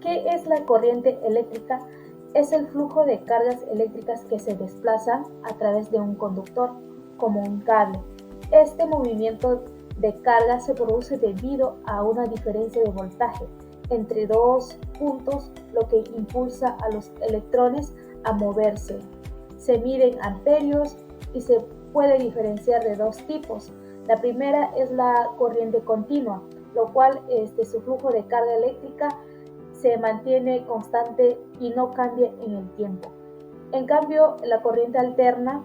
¿Qué es la corriente eléctrica? Es el flujo de cargas eléctricas que se desplazan a través de un conductor, como un cable. Este movimiento de carga se produce debido a una diferencia de voltaje entre dos puntos, lo que impulsa a los electrones a moverse. Se mide en amperios y se puede diferenciar de dos tipos. La primera es la corriente continua, lo cual su flujo de carga eléctrica se mantiene constante y no cambia en el tiempo. En cambio, la corriente alterna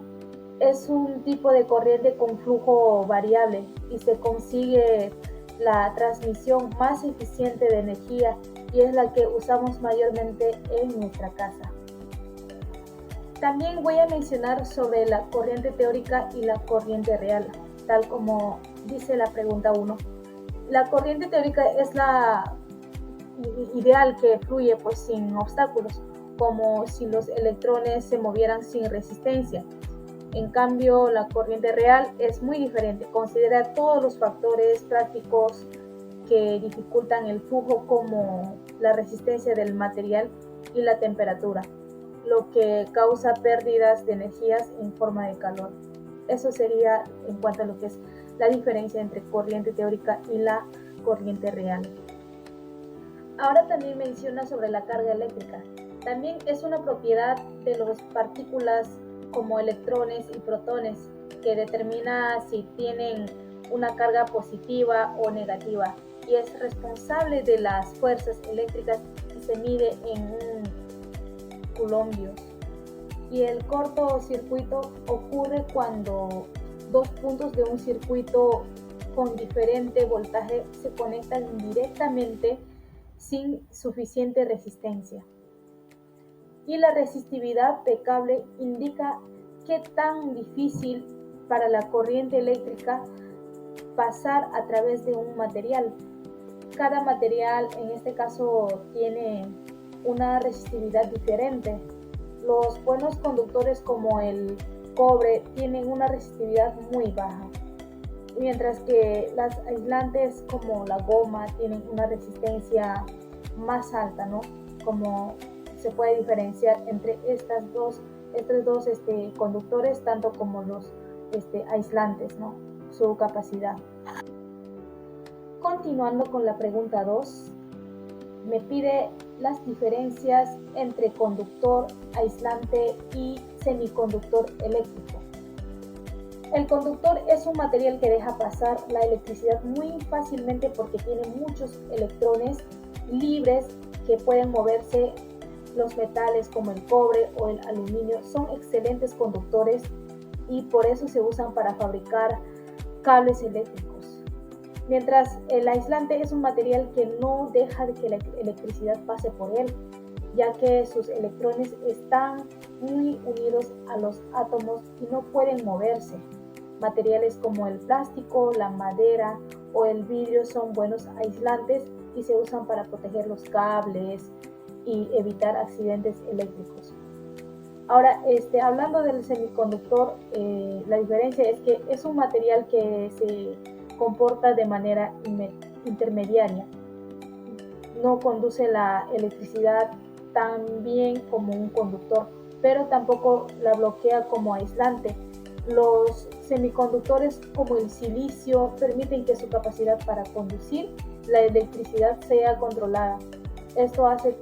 es un tipo de corriente con flujo variable y se consigue la transmisión más eficiente de energía y es la que usamos mayormente en nuestra casa. También voy a mencionar sobre la corriente teórica y la corriente real, tal como dice la pregunta 1. La corriente teórica es la ideal que fluye sin obstáculos, como si los electrones se movieran sin resistencia. En cambio, la corriente real es muy diferente, considera todos los factores prácticos que dificultan el flujo, como la resistencia del material y la temperatura, lo que causa pérdidas de energías en forma de calor. Eso sería en cuanto a lo que es la diferencia entre corriente teórica y la corriente real. Ahora también menciona sobre la carga eléctrica. También es una propiedad de las partículas como electrones y protones que determina si tienen una carga positiva o negativa y es responsable de las fuerzas eléctricas y se mide en coulombios. Y el cortocircuito ocurre cuando dos puntos de un circuito con diferente voltaje se conectan directamente sin suficiente resistencia. Y la resistividad de cable indica qué tan difícil para la corriente eléctrica pasar a través de un material. Cada material en este caso tiene una resistividad diferente. Los buenos conductores como el cobre tienen una resistividad muy baja, mientras que las aislantes como la goma tienen una resistencia más alta, ¿no? Como se puede diferenciar entre estos dos conductores, tanto como los aislantes, ¿no? Su capacidad. Continuando con la pregunta 2, me pide las diferencias entre conductor, aislante y semiconductor eléctrico. El conductor es un material que deja pasar la electricidad muy fácilmente porque tiene muchos electrones libres que pueden moverse. Los metales como el cobre o el aluminio son excelentes conductores y por eso se usan para fabricar cables eléctricos. Mientras el aislante es un material que no deja de que la electricidad pase por él, ya que sus electrones están muy unidos a los átomos y no pueden moverse. Materiales como el plástico, la madera o el vidrio son buenos aislantes y se usan para proteger los cables y evitar accidentes eléctricos. Ahora, hablando del semiconductor, la diferencia es que es un material que se comporta de manera intermediaria. No conduce la electricidad tan bien como un conductor, pero tampoco la bloquea como aislante. Los semiconductores como el silicio permiten que su capacidad para conducir la electricidad sea controlada. Esto hace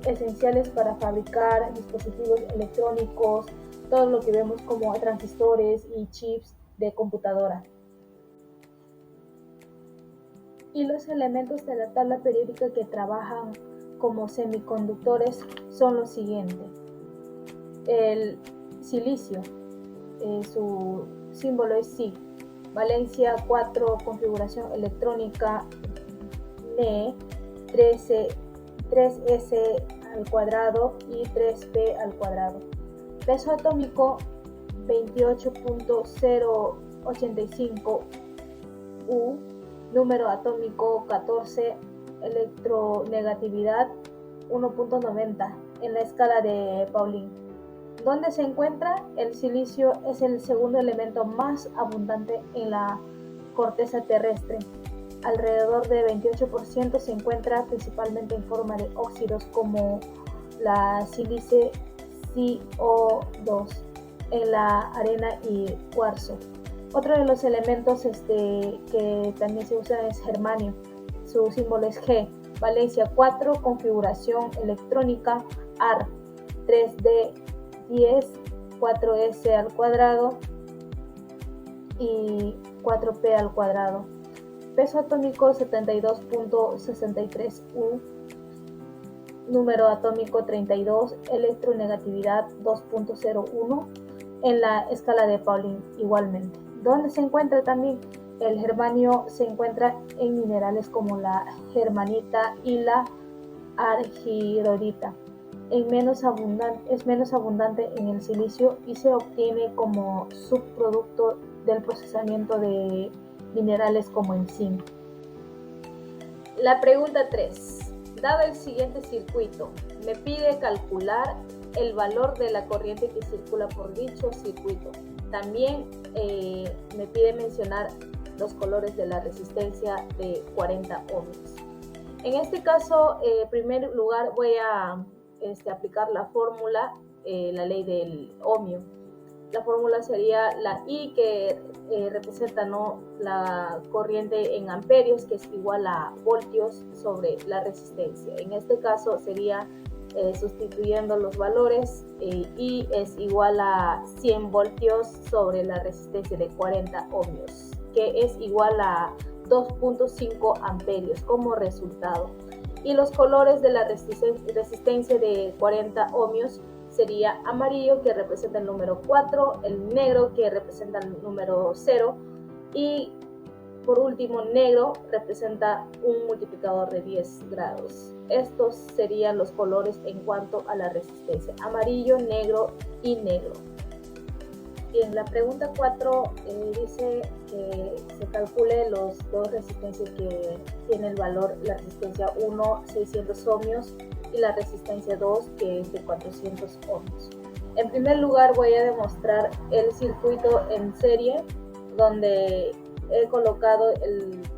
esenciales para fabricar dispositivos electrónicos, todo lo que vemos como transistores y chips de computadora. Y los elementos de la tabla periódica que trabajan como semiconductores son los siguientes. El silicio, su símbolo es Si, valencia 4, configuración electrónica Ne, 3s al cuadrado y 3p al cuadrado. Peso atómico 28.085 U, número atómico 14, electronegatividad 1.90 en la escala de Pauling. ¿Dónde se encuentra? El silicio es el segundo elemento más abundante en la corteza terrestre. alrededor de 28% se encuentra principalmente en forma de óxidos como la sílice CO2 en la arena y cuarzo. Otro de los elementos que también se usan es germanio. Su símbolo es G. Valencia 4, configuración electrónica AR 3D10, 4S al cuadrado y 4P al cuadrado. Peso atómico 72.63 U. Número atómico 32, electronegatividad 2.01 en la escala de Pauling igualmente. ¿Dónde se encuentra también? El germanio se encuentra en minerales como la germanita y la argirolita. Es menos abundante en el silicio y se obtiene como subproducto del procesamiento de minerales como el zinc. La pregunta 3. Dado el siguiente circuito, me pide calcular el valor de la corriente que circula por dicho circuito. También me pide mencionar los colores de la resistencia de 40 ohmios. En este caso, en primer lugar voy a aplicar la fórmula, la ley del ohmio. La fórmula sería la I, que representa la corriente en amperios, que es igual a voltios sobre la resistencia. En este caso sería sustituyendo los valores, I es igual a 100 voltios sobre la resistencia de 40 ohmios, que es igual a 2.5 amperios como resultado. Y los colores de la resistencia de 40 ohmios sería amarillo, que representa el número 4, el negro, que representa el número 0, y por último negro representa un multiplicador de 10 grados. Estos serían los colores en cuanto a la resistencia: amarillo, negro y negro. Bien, la pregunta 4 dice que se calcule los dos resistencias que tiene el valor, la resistencia 1, 600 ohmios, y la resistencia 2, que es de 400 ohmios. En primer lugar voy a demostrar el circuito en serie, donde he colocado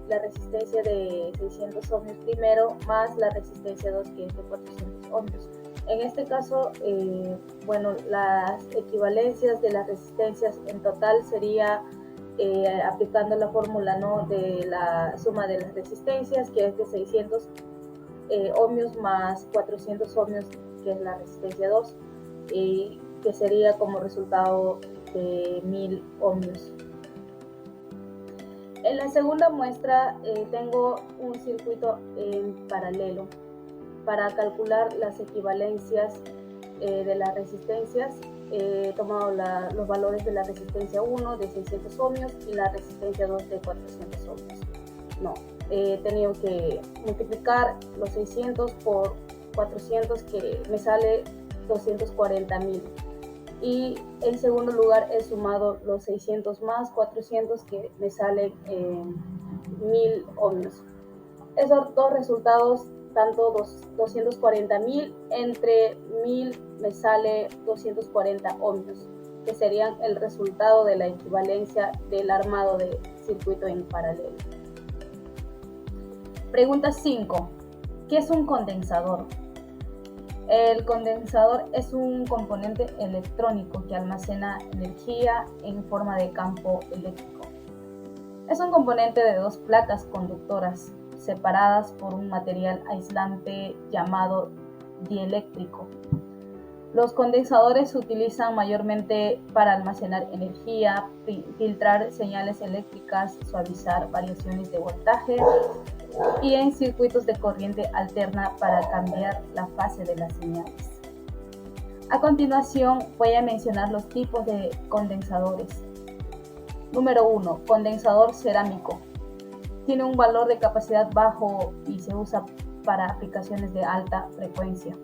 la resistencia de 600 ohmios primero, más la resistencia 2, que es de 400 ohmios. En este caso, las equivalencias de las resistencias en total sería aplicando la fórmula de la suma de las resistencias, que es de 600 ohmios más 400 ohmios, que es la resistencia 2, y que sería como resultado de 1000 ohmios. En la segunda muestra tengo un circuito en paralelo. Para calcular las equivalencias de las resistencias, he tomado los valores de la resistencia 1 de 600 ohmios y la resistencia 2 de 400 ohmios. He tenido que multiplicar los 600 por 400, que me sale 240.000. Y en segundo lugar he sumado los 600 más 400, que me salen 1000 ohmios. Esos dos resultados, tanto 240.000 entre 1000, me sale 240 ohmios, que serían el resultado de la equivalencia del armado de circuito en paralelo. Pregunta 5. ¿Qué es un condensador? El condensador es un componente electrónico que almacena energía en forma de campo eléctrico. Es un componente de dos placas conductoras separadas por un material aislante llamado dieléctrico. Los condensadores se utilizan mayormente para almacenar energía, filtrar señales eléctricas, suavizar variaciones de voltaje y en circuitos de corriente alterna para cambiar la fase de las señales. A continuación voy a mencionar los tipos de condensadores. Número 1. Condensador cerámico. Tiene un valor de capacidad bajo y se usa para aplicaciones de alta frecuencia.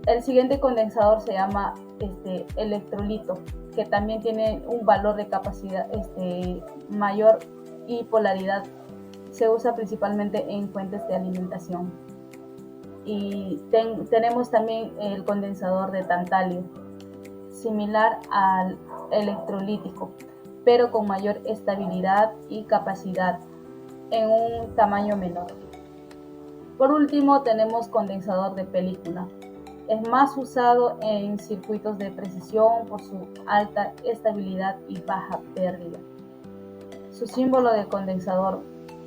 El siguiente condensador se llama electrolito, que también tiene un valor de capacidad mayor y polaridad. Se usa principalmente en fuentes de alimentación. Y tenemos también el condensador de tantalio, similar al electrolítico, pero con mayor estabilidad y capacidad. en un tamaño menor. Por último, tenemos condensador de película. Es más usado en circuitos de precisión por su alta estabilidad y baja pérdida. Su símbolo de condensador.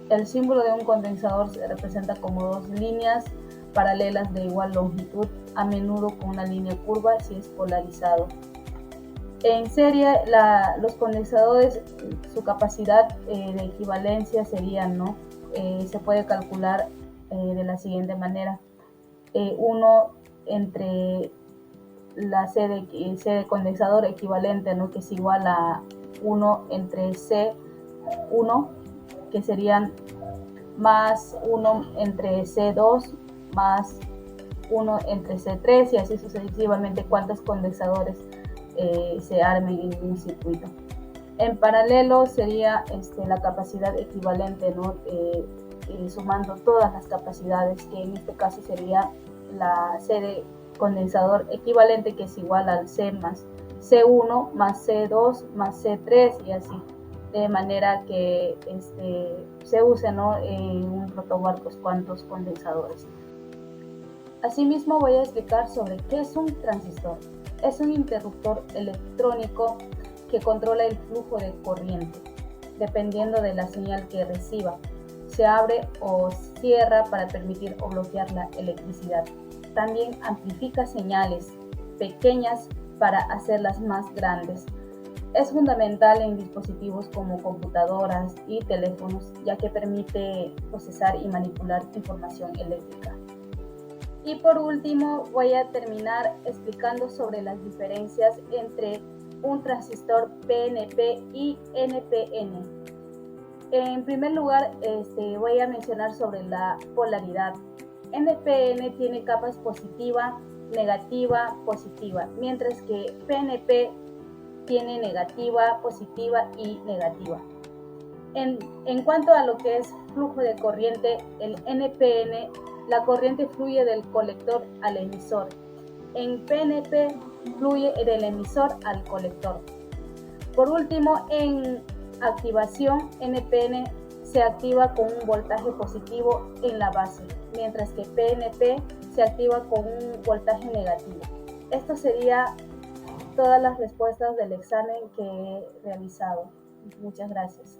El símbolo de un condensador se representa como dos líneas paralelas de igual longitud, a menudo con una línea curva si es polarizado. En serie, los condensadores, su capacidad de equivalencia sería, se puede calcular de la siguiente manera. 1 entre la C de condensador equivalente, que es igual a 1 entre C1, que serían más 1 entre C2 más 1 entre C3, y así sucesivamente cuántos condensadores se armen en un circuito. En paralelo sería la capacidad equivalente, sumando todas las capacidades, que en este caso sería la C de condensador equivalente, que es igual al C más C1 más C2 más C3, y así, de manera que se use en un protobarcos cuántos condensadores. Asimismo, voy a explicar sobre qué es un transistor. Es un interruptor electrónico que controla el flujo de corriente, dependiendo de la señal que reciba. Se abre o cierra para permitir o bloquear la electricidad. También amplifica señales pequeñas para hacerlas más grandes. Es fundamental en dispositivos como computadoras y teléfonos, ya que permite procesar y manipular información eléctrica. Y por último, voy a terminar explicando sobre las diferencias entre un transistor PNP y NPN. En primer lugar, voy a mencionar sobre la polaridad. NPN tiene capas positiva, negativa, positiva, mientras que PNP tiene negativa, positiva y negativa. En cuanto a lo que es flujo de corriente, el NPN, la corriente fluye del colector al emisor. En PNP fluye del emisor al colector. Por último, en activación, NPN se activa con un voltaje positivo en la base, mientras que PNP se activa con un voltaje negativo. Esto sería todas las respuestas del examen que he realizado. Muchas gracias.